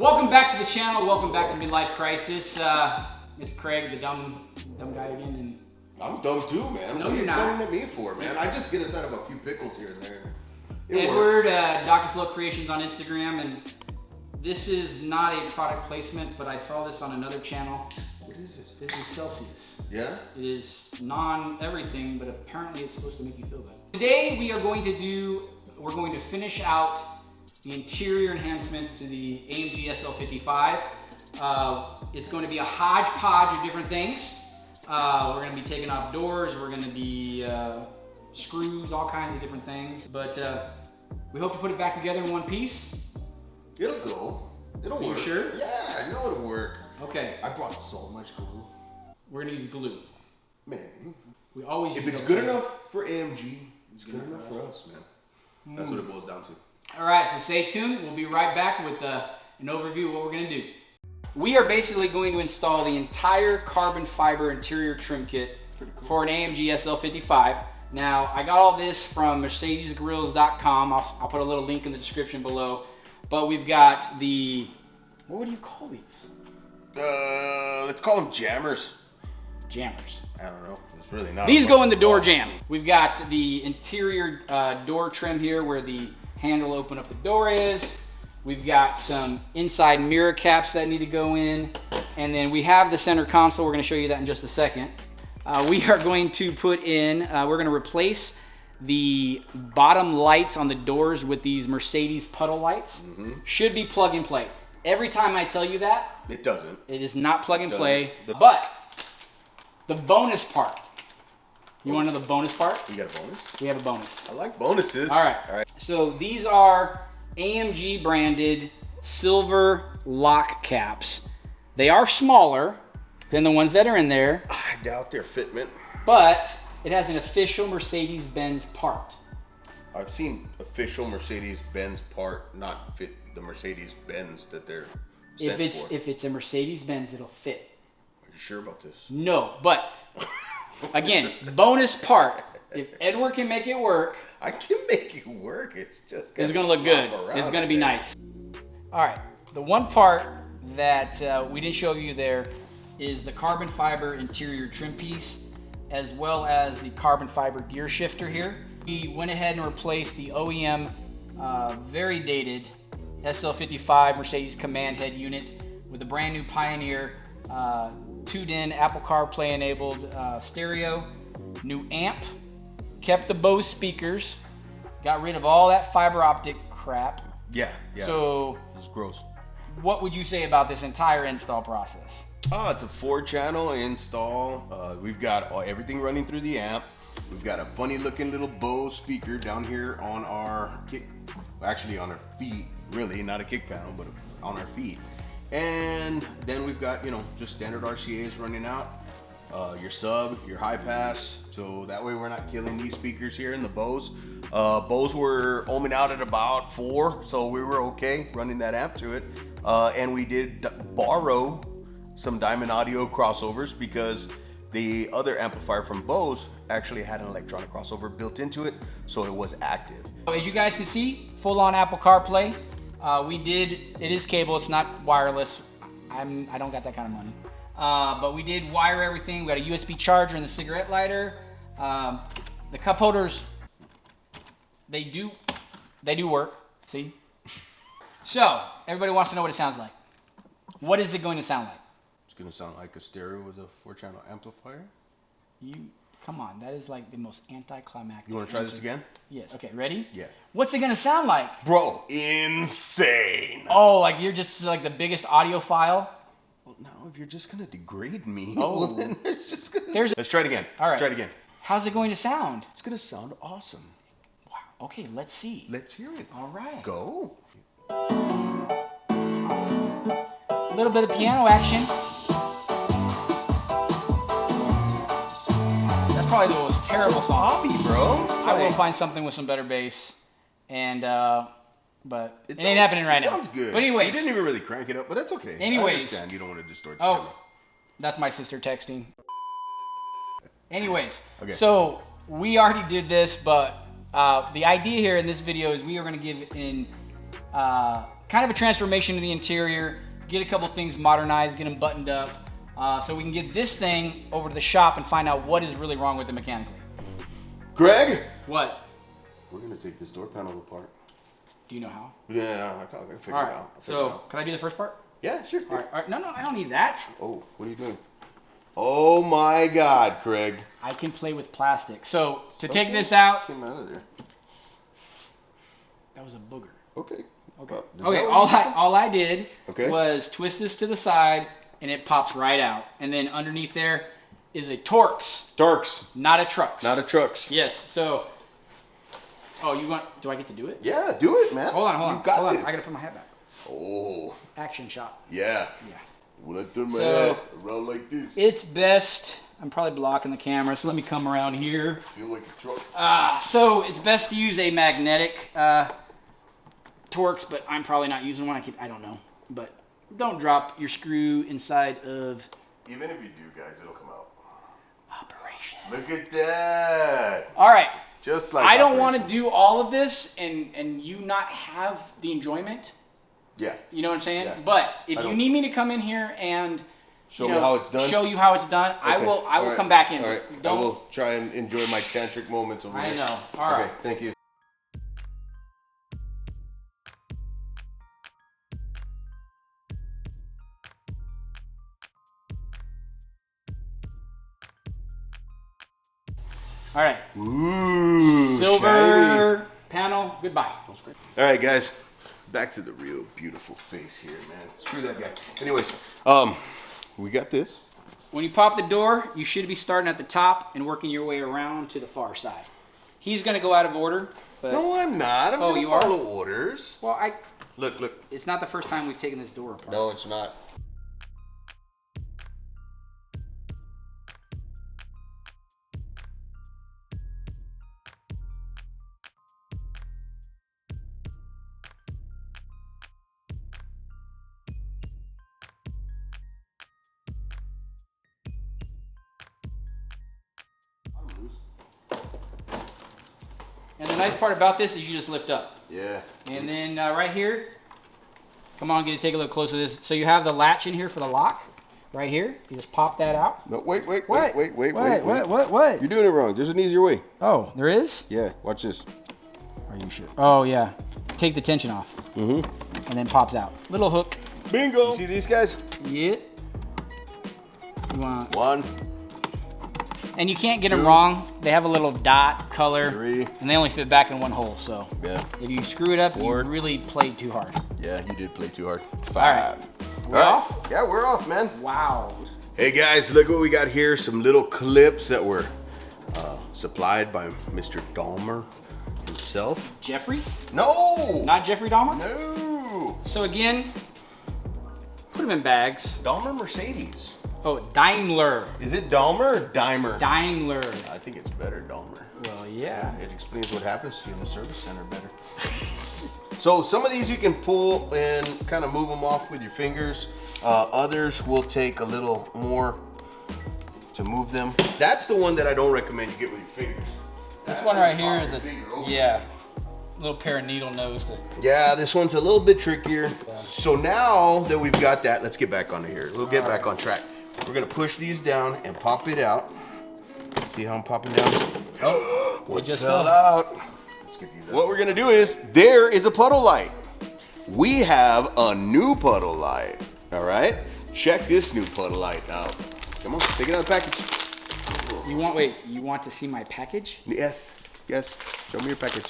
Welcome back to the channel. Welcome back to Midlife Crisis. It's Craig, the dumb guy again. And I'm dumb too, man. No, you're not. What are you pointing at me for, man? I just get us out of a few pickles here and there. Edward, Dr. Flo Creations on Instagram, and this is not a product placement, but I saw this on another channel. What is it? This is Celsius. Yeah? It is non-everything, but apparently it's supposed to make you feel better. Today we're going to finish out the interior enhancements to the AMG SL55. It's going to be a hodgepodge of different things. We're going to be taking off doors, we're going to be screws, all kinds of different things. But we hope to put it back together in one piece. It'll go. It'll work. You sure? Yeah, I know it'll work. Okay. I brought so much glue. We're going to use glue. Man. We always If use it's those good things. enough for AMG, it's good enough for us, man. That's what it boils down to. All right, so stay tuned. We'll be right back with an overview of what we're going to do. We are basically going to install the entire carbon fiber interior trim kit for an AMG SL55. Now, I got all this from mercedesgrills.com. I'll put a little link in the description below. But we've got the, what would you call these? Let's call them jammers. Jammers. I don't know. It's really not. These go in the door jamb. We've got the interior door trim here where the handle open up the door is. We've got some inside mirror caps that need to go in. And then we have the center console. We're going to show you that in just a second. We are going to put in, we're going to replace the bottom lights on the doors with these Mercedes puddle lights. Should be plug and play. Every time I tell you that, It doesn't. it is not plug and play. But the bonus part. You want to know the bonus part? You got a bonus? We have a bonus. I like bonuses. All right. So these are AMG branded silver lock caps. They are smaller than the ones that are in there, I doubt their fitment. but it has an official Mercedes-Benz part. I've seen official Mercedes-Benz part not fit the Mercedes-Benz that they're sent for. If it's a Mercedes-Benz, it'll fit. Are you sure about this? No, but again, bonus part. If Edward can make it work, I can make it work. It's just it's gonna look good. It's gonna be nice. All right, the one part that we didn't show you there is the carbon fiber interior trim piece, as well as the carbon fiber gear shifter here. We went ahead and replaced the OEM very dated SL55 Mercedes command head unit with a brand new Pioneer tuned-in Apple CarPlay enabled stereo, new amp, kept the Bose speakers, got rid of all that fiber optic crap. Yeah. So It's gross. what would you say about this entire install process? Oh, it's a 4-channel install. We've got everything running through the amp. We've got a funny looking little Bose speaker down here on our kick, actually on our feet, really, not a kick panel, but on our feet. And then we've got, just standard RCAs running out. Your sub, your high pass, so that way we're not killing these speakers here in the Bose. Bose were ohming out at about 4, so we were okay running that amp to it. And we did borrow some Diamond Audio crossovers because the other amplifier from Bose actually had an electronic crossover built into it, so it was active. As you guys can see, full-on Apple CarPlay. It is cable, it's not wireless. I don't got that kind of money. But we did wire everything. We got a USB charger and the cigarette lighter. The cup holders, they do work, see? So, everybody wants to know what it sounds like. What is it going to sound like? It's gonna sound like a stereo with a 4-channel amplifier. Come on, that is like the most anticlimactic. You wanna try this again? Yes, okay, ready? Yeah. What's it gonna sound like? Bro, insane. Oh, like you're just like the biggest audiophile? Well, no, if you're just gonna degrade me, Oh. well then it's just gonna... Let's try it again. All right. Let's try it again. How's it going to sound? It's gonna sound awesome. Wow, okay, let's see. Let's hear it. All right. Go. A little bit of piano action. That's probably the most terrible song. Poppy, bro. I will find something with some better bass, and but it ain't happening right now. Sounds good. But anyways, you didn't even really crank it up, but that's okay. Anyways. I understand you don't want to distort the oh, camera. that's my sister texting. Anyways, Okay. So we already did this, but the idea here in this video is we are going to give an kind of a transformation to the interior, get a couple things modernized, get them buttoned up, so we can get this thing over to the shop and find out what is really wrong with it mechanically. Greg? What? We're gonna take this door panel apart. Do you know how? Yeah, I can figure All it right, out. so can I do the first part? Yeah, sure. All right, no, I don't need that. Oh, what are you doing? Oh my God, Craig. I can play with plastic. So to take this out, Came out of there. that was a booger. Okay. Okay. Well, Okay. All I did was twist this to the side, and it pops right out. And then underneath there is a Torx. Torx. Not a Trucks. Not a Trucks. Yes. So. Oh, you want? Do I get to do it? Yeah, do it, man. Hold on. You got this. I gotta put my hat back. Oh. Action shot. Yeah. Yeah. Let them So, around like this. It's best. I'm probably blocking the camera, so let me come around here. Feel like a truck. So it's best to use a magnetic Torx, but I'm probably not using one. I don't know. But don't drop your screw inside of. Even if you do, guys, it'll come out. Operation. Look at that. All right. Just like I don't want to do all of this and you not have the enjoyment. Yeah. You know what I'm saying? Yeah. But if you need me to come in here and show me how it's done. Show you how it's done, okay. I will come back in. All right. I will try and enjoy my tantric moments over here. I know. All right. Okay, thank you. All right. Ooh. Silver panel. Goodbye. All right, guys. Back to the real beautiful face here, man. Screw that guy. Anyways, we got this. When you pop the door, you should be starting at the top and working your way around to the far side. He's gonna go out of order. But No, I'm not. I'm gonna follow orders. Well, Look. It's not the first time we've taken this door apart. No, it's not. And the nice part about this is you just lift up. Yeah. And then right here, come on, take a look close at this. So you have the latch in here for the lock, right here. You just pop that out. No, wait. What? You're doing it wrong. There's an easier way. Oh, there is? Yeah, watch this. Are you sure? Oh, yeah. Take the tension off. Mm-hmm. And then pops out. Little hook. Bingo. You see these guys? Yeah. You want... One. And you can't get them wrong. They have a little dot color. 3. And they only fit back in one hole, so. Yeah. If you screw it up, 4. you really played too hard. Yeah, you did play too hard. 5. All right. We're off? Yeah, we're off, man. Wow. Hey guys, look what we got here. Some little clips that were supplied by Mr. Dahmer himself. Jeffrey? No! Not Jeffrey Dahmer? No! So again, put them in bags. Dahmer Mercedes. Oh, Daimler. Is it Dahmer or Dimer? Daimler. I think it's better Dahmer. Well, yeah. It explains what happens to you in the service center better. So some of these you can pull and kind of move them off with your fingers. Others will take a little more to move them. That's the one that I don't recommend you get with your fingers. This one right here is a little pair of needle nose to. Yeah, this one's a little bit trickier. So now that we've got that, let's get back onto here. We'll get back on track. We're gonna push these down and pop it out. See how I'm popping down? Oh, what just fell out? Let's get these out. What we're gonna do is, there is a puddle light. We have a new puddle light. All right, check this new puddle light out. Come on, take it out of the package. You want to see my package? Yes, show me your package.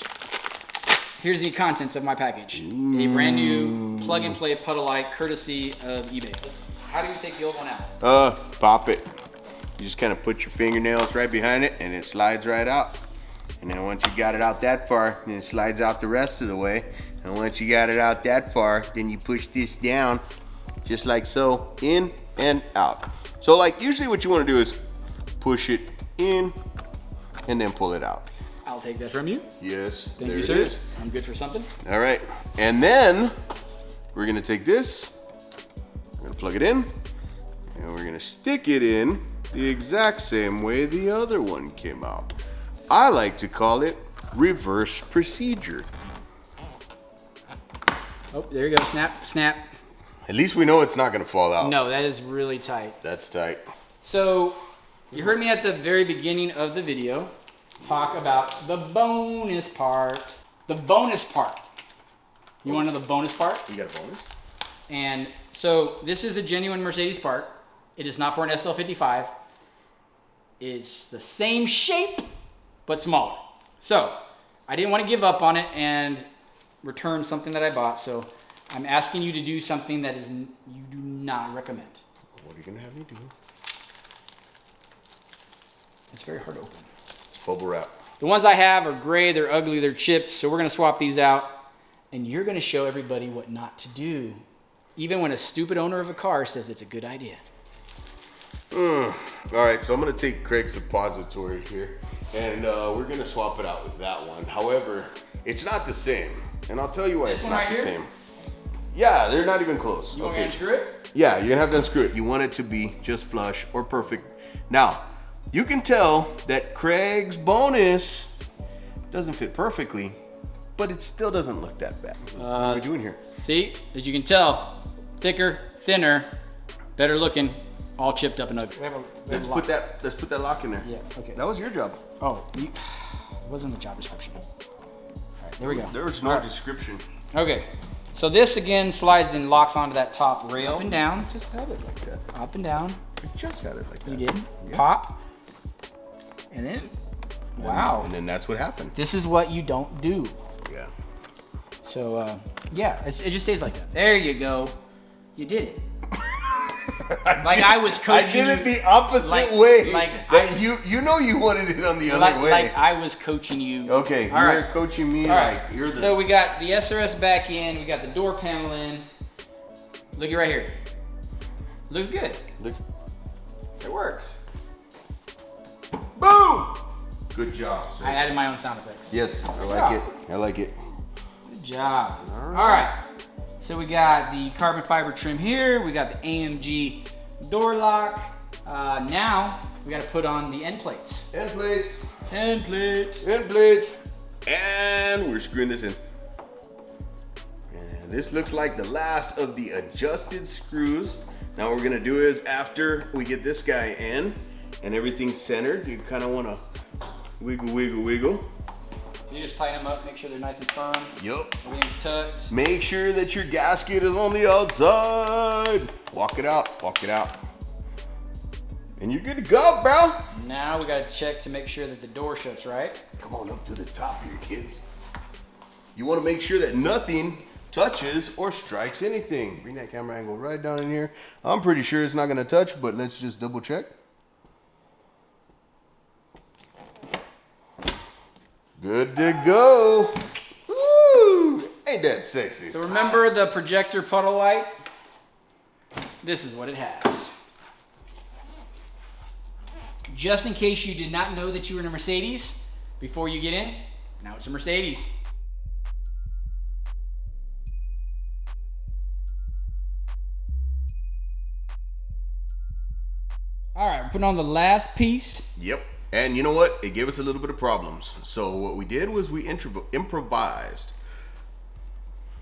Here's the contents of my package. A brand new plug and play puddle light courtesy of eBay. How do you take the old one out? Pop it. You just kind of put your fingernails right behind it and it slides right out. And then once you got it out that far, then it slides out the rest of the way. And once you got it out that far, then you push this down just like so, in and out. So like usually what you want to do is push it in and then pull it out. I'll take that from you. Yes. Thank you, sir. I'm good for something. All right. And then we're going to take this, we're going to plug it in, and we're going to stick it in the exact same way the other one came out. I like to call it reverse procedure. Oh, there you go. Snap, snap. At least we know it's not gonna fall out. No, that is really tight. That's tight. So, you heard me at the very beginning of the video talk about the bonus part. The bonus part. You want to know the bonus part? You got a bonus? And so, this is a genuine Mercedes part. It is not for an SL55. It's the same shape, but smaller. So, I didn't want to give up on it and return something that I bought. So, I'm asking you to do something that is you do not recommend. What are you gonna have me do? It's very hard to open. It's bubble wrap. The ones I have are gray, they're ugly, they're chipped. So we're gonna swap these out, and you're gonna show everybody what not to do, even when a stupid owner of a car says it's a good idea. All right, so I'm gonna take Craig's suppository here, and we're gonna swap it out with that one. However, it's not the same, and I'll tell you why This it's one not right the here? same. Yeah, they're not even close. You want me to unscrew it? Yeah, you're gonna have to unscrew it. You want it to be just flush or perfect. Now, you can tell that Craig's bonus doesn't fit perfectly, but it still doesn't look that bad. What are we doing here? See, as you can tell, thicker, thinner, better looking, all chipped up and ugly. Let's put that lock in there. Yeah, okay. That was your job. Oh, it wasn't the job description. All right, there we go. There was no description. Okay, so this again slides and locks onto that top rail. Up and down. I just had it like that. Up and down. I just had it like that. You did. Yeah. Pop. And then, wow. And then that's what happened. This is what you don't do. Yeah. So, yeah, it just stays like that. There you go. You did it. Like I was coaching I did it you- the opposite like- way. like that I- you know you wanted it on the other way. Like I was coaching you. Okay, All you're right. coaching me All like right. you're the. So we got the SRS back in. We got the door panel in. Look at right here. Looks good. It works. Boom! Good job. Sir. I added my own sound effects. Yes, I Good like job. it. I like it. Good job. All right. All right. So we got the carbon fiber trim here. We got the AMG door lock. Now we got to put on the end plates. End plates. End plates. End plates. And we're screwing this in. And this looks like the last of the adjusted screws. Now what we're gonna do is after we get this guy in and everything's centered, you kind of want to wiggle, wiggle, wiggle. So you just tighten them up, make sure they're nice and firm. Yup. Everything's tucked. Make sure that your gasket is on the outside. Walk it out, walk it out. And you're good to go, bro. Now we got to check to make sure that the door shuts right. Come on up to the top here, kids. You want to make sure that nothing touches or strikes anything. Bring that camera angle right down in here. I'm pretty sure it's not going to touch, but let's just double check. Good to go. Woo! Ain't that sexy? So remember the projector puddle light? This is what it has. Just in case you did not know that you were in a Mercedes before you get in, now it's a Mercedes. All right, we're putting on the last piece. Yep. And you know what? It gave us a little bit of problems. So what we did was we improvised.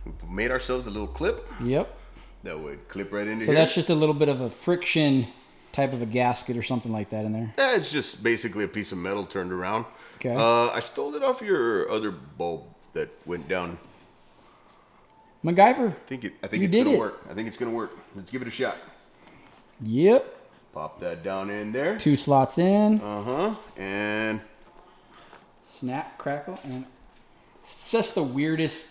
We made ourselves a little clip Yep. that would clip right into So here. that's just a little bit of a friction type of a gasket or something like that in there. It's just basically a piece of metal turned around. Okay. I stole it off your other bulb that went down. MacGyver. I think You it's did gonna it. work. I think it's gonna work. Let's give it a shot. Yep. Pop that down in there. 2 slots in. And Snap, crackle, and it's just the weirdest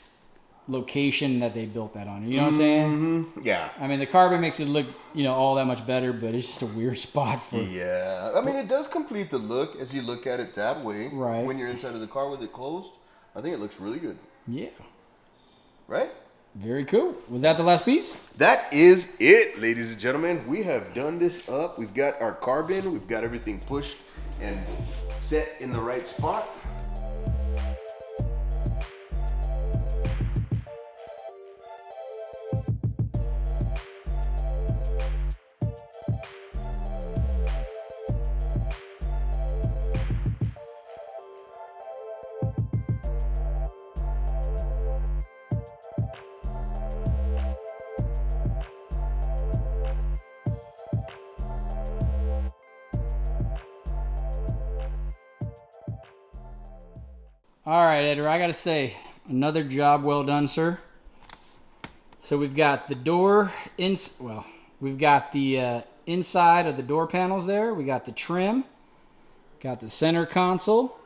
location that they built that on. You know what I'm saying? yeah. I mean, the carbon makes it look, all that much better, but it's just a weird spot for. Yeah. I mean, it does complete the look as you look at it that way. Right. When you're inside of the car with it closed, I think it looks really good. Yeah. Right? Very cool. Was that the last piece? That is it, ladies and gentlemen. We have done this up. We've got our carbon. We've got everything pushed and set in the right spot. All right, Edgar, I got to say, another job well done, sir. So we've got the door, we've got the inside of the door panels there. We got the trim, got the center console,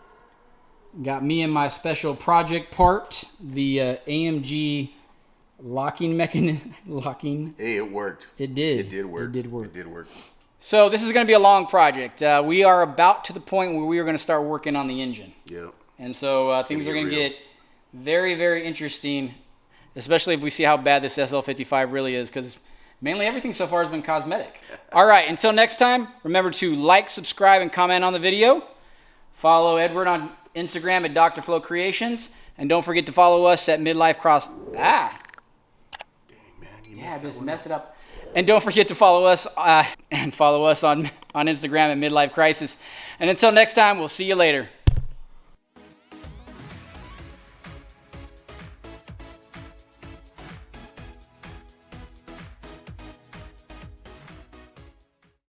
got me and my special project part, the AMG locking mechanism. Hey, it worked. It did. It did work. It did work. It did work. So this is going to be a long project. We are about to the point where we are going to start working on the engine. Yeah. And so things are going to get very, very interesting, especially if we see how bad this SL55 really is, because mainly everything so far has been cosmetic. All right, until next time, remember to like, subscribe, and comment on the video. Follow Edward on Instagram at Dr. Flo Creations. And don't forget to follow us at Midlife Cross. Dang, man, I just messed it up. And don't forget to follow us on Instagram at Midlife Crisis. And until next time, we'll see you later.